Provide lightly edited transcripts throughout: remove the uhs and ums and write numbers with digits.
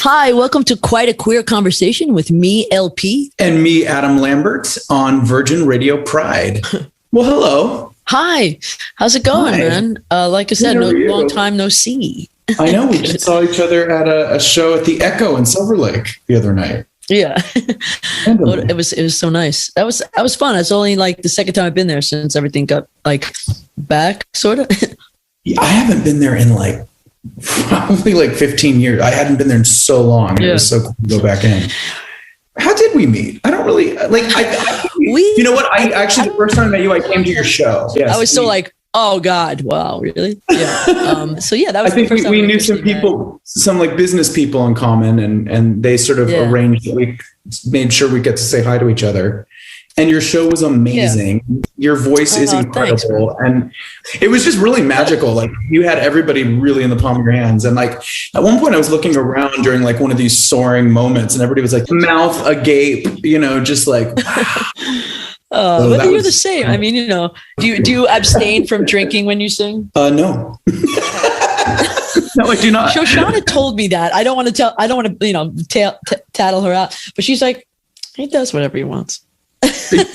Hi, welcome to Quite a Queer Conversation with me, LP. And me, Adam Lambert, on Virgin Radio Pride. Well, hello. Hi. How's it going, man? Like I said, long time no see. I know. We just saw each other at a show at the Echo in Silver Lake the other night. Yeah. It was so nice. That was fun. It's only like the second time I've been there since everything got like back, sort of. Yeah, I haven't been there in like probably like 15 years. I hadn't been there in so long. Yeah. It was so cool to go back in. How did we meet? I don't really like. You know what? I actually the first time I met you, I came to your show. Yes, I was so like, oh God, wow, really? Yeah. So yeah, that was. I think we knew some people, some like business people in common, and they sort of arranged that we made sure we get to say hi to each other. And your show was amazing. Yeah. Your voice is incredible. Thanks, and it was just really magical. Like you had everybody really in the palm of your hands. And like at one point I was looking around during like one of these soaring moments and everybody was like mouth agape, just like, wow. But you're the same. I mean, do you abstain from drinking when you sing? No. No, I do not. Shoshana told me that. I don't want to tattle her out, but she's like, he does whatever he wants.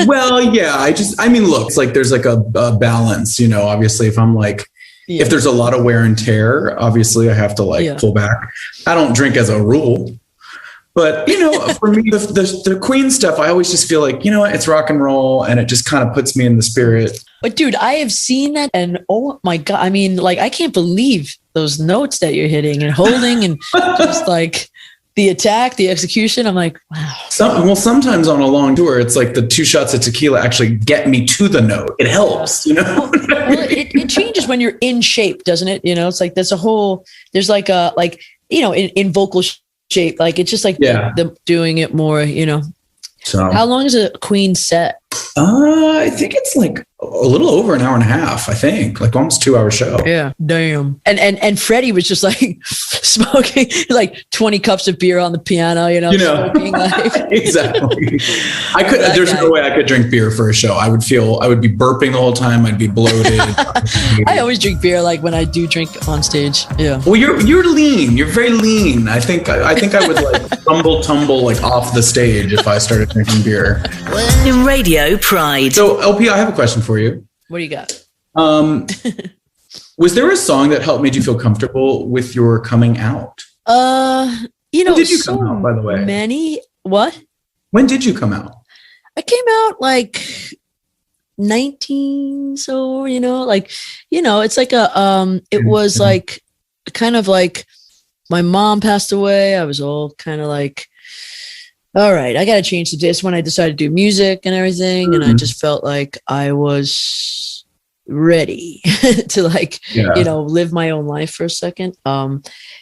Well, yeah, look, it's like there's like a balance, obviously if I'm like, if there's a lot of wear and tear, obviously I have to pull back. I don't drink as a rule, but for me, the Queen stuff, I always just feel like, it's rock and roll and it just kind of puts me in the spirit. But dude, I have seen that and oh my God, I mean, like, I can't believe those notes that you're hitting and holding and just like the attack, the execution. I'm like, wow. Sometimes on a long tour, it's like the 2 shots of tequila actually get me to the note. It helps, Well, it changes when you're in shape, doesn't it? It's like there's in vocal shape, like it's just like them doing it more, So how long is a Queen set? I think it's like a little over an hour and a half, I think, like almost 2-hour show. Yeah. Damn. And Freddie was just like smoking like 20 cups of beer on the piano, smoking, like. Exactly. There's no way I could drink beer for a show. I would be burping the whole time. I'd be bloated. I always drink beer like when I do drink on stage. Yeah. Well, you're lean. You're very lean. I think I would like tumble like off the stage if I started drinking beer. Radio Pride. So LP, I have a question for you. What do you got? Was there a song that helped made you feel comfortable with your coming out? When did you come out, by the way? Many. What? When did you come out? I came out like 19. So, it's like it was like kind of like my mom passed away. I was all kind of like, all right, I got to change the disc when I decided to do music and everything. And I just felt like I was ready to live my own life for a second. I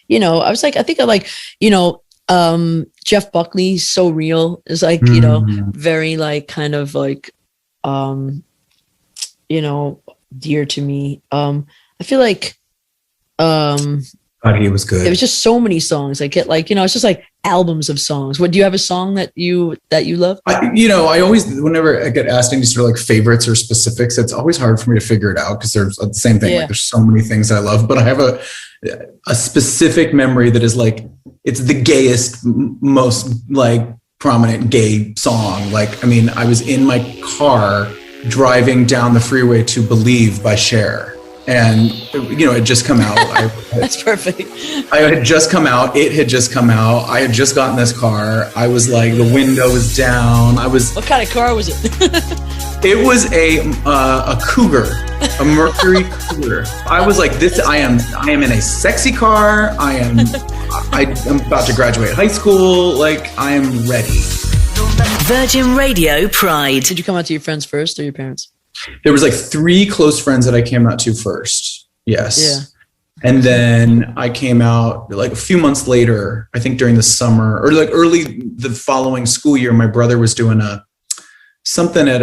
was like, I think I like, Jeff Buckley's So Real is like, very like kind of like, dear to me. I feel like, God, he was good. It was just so many songs. I get like, it's just like albums of songs. What do you have a song that you love? I always, whenever I get asked any sort of like favorites or specifics, it's always hard for me to figure it out because there's the same thing. Yeah. Like there's so many things I love, but I have a specific memory that is like, it's the gayest, most like prominent gay song. Like, I mean, I was in my car driving down the freeway to Believe by Cher. And, it had just come out. That's perfect. I had just come out. It had just come out. I had just gotten this car. I was like, the window was down. What kind of car was it? It was a Cougar, a Mercury Cougar. I was like, I am in a sexy car. I'm about to graduate high school. Like, I am ready. Virgin Radio Pride. Did you come out to your friends first or your parents? There was like 3 close friends that I came out to first. Yes. Yeah. And then I came out like a few months later, I think during the summer or like early the following school year, my brother was doing something at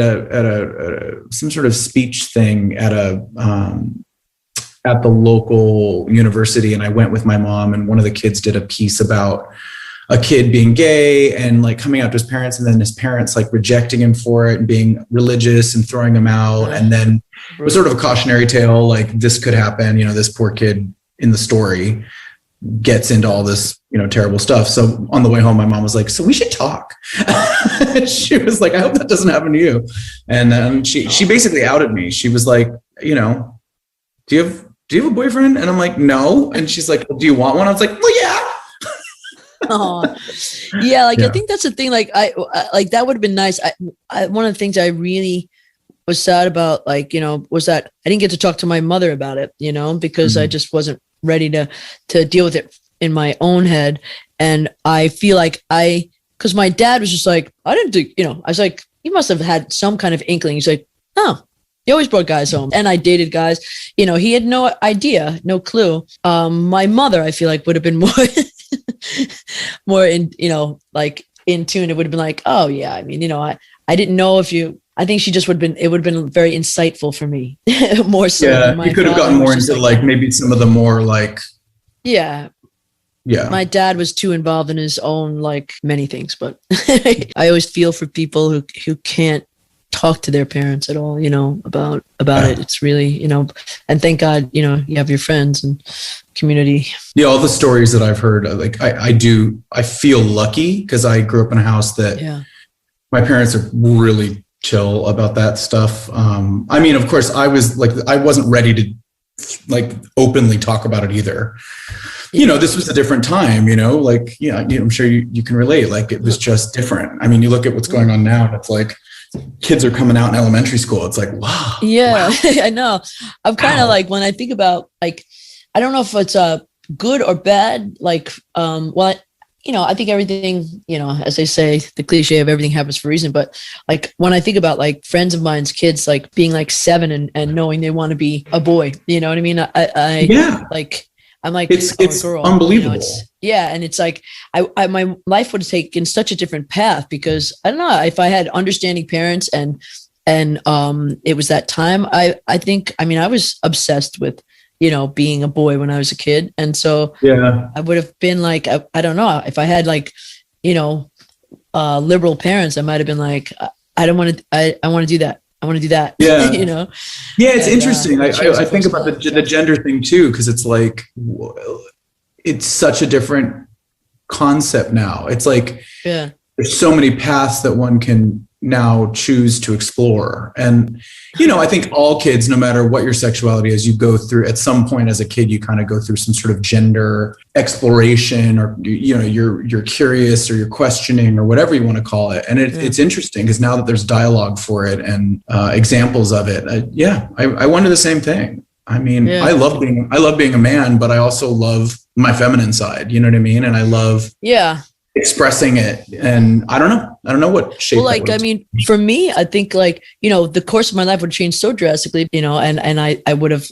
some sort of speech thing at the local university. And I went with my mom and one of the kids did a piece about a kid being gay and like coming out to his parents and then his parents like rejecting him for it and being religious and throwing him out. And then it was sort of a cautionary tale, like this could happen, this poor kid in the story. gets into all this, terrible stuff. So on the way home, my mom was like, so we should talk. She was like, I hope that doesn't happen to you. And she basically outed me. She was like, do you have a boyfriend? And I'm like, no. And she's like, well, do you want one? I was like, well, yeah. Oh, yeah. I think that's the thing. Like that would have been nice. One of the things I really was sad about, was that I didn't get to talk to my mother about it, because I just wasn't ready to deal with it in my own head. And I feel like because my dad was just like, I didn't do, I was like, he must have had some kind of inkling. He's like, oh, he always brought guys home. And I dated guys, he had no idea, no clue. My mother, I feel like, would have been more in, in tune. It would have been like, oh yeah, I mean, I didn't know I think she just it would have been very insightful for me more so. Yeah, you could have gotten more into maybe some of the more yeah. My dad was too involved in his own many things, but I always feel for people who can't talk to their parents at all, about it. It's really, and thank God, you have your friends and community. Yeah, all the stories that I've heard, I feel lucky because I grew up in a house that my parents are really chill about that stuff. I mean, of course, I wasn't ready to openly talk about it either. This was a different time, I'm sure you can relate. It was just different. I mean, you look at what's going on now, and it's like kids are coming out in elementary school. It's like, wow. Yeah, wow. I know. I'm kind of when I think about I don't know if it's good or bad. I think everything, as they say, the cliche of everything happens for a reason. But when I think about friends of mine's kids, being 7 and knowing they want to be a boy, you know what I mean? I'm like, it's a girl. Unbelievable. And it's my life would have taken such a different path because I don't know if I had understanding parents and it was that time. I was obsessed with, being a boy when I was a kid. And so I would have been I don't know if I had liberal parents, I might've been I want to do that. I want to do that. Yeah. Yeah. It's interesting. I think about the gender thing too, because it's it's such a different concept now. It's there's so many paths that one can now choose to explore. And, I think all kids, no matter what your sexuality is, you go through at some point as a kid, you kind of go through some sort of gender exploration or, you're curious or you're questioning or whatever you want to call it. And it's interesting because now that there's dialogue for it and examples of it, I wonder the same thing. I mean, I love being a man, but I also love my feminine side, you know what I mean? And I love expressing it. And I don't know what shape. Well, for me, I think the course of my life would change so drastically, and I would have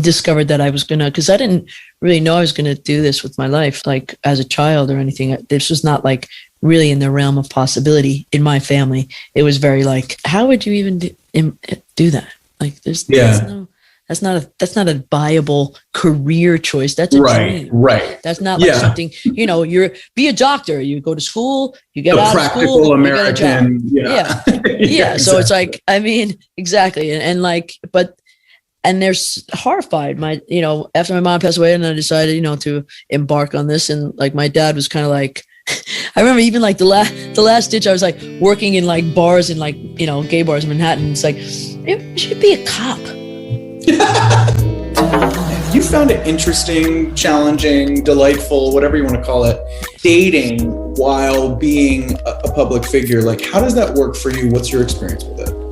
discovered that I was gonna, because I didn't really know I was gonna do this with my life, as a child or anything. This was not really in the realm of possibility in my family. It was very how would you even do that? That's not a viable career choice. That's a dream. Right. That's not something, be a doctor, you go to school, you get out of school, practical American. Yeah. So exactly. It's exactly. And they're horrified. After my mom passed away and I decided, to embark on this. And my dad was kind of I remember even the last ditch, I was working in bars in gay bars in Manhattan. It's you should be a cop. You found it interesting, challenging, delightful, whatever you want to call it, dating while being a public figure. How does that work for you? What's your experience with it?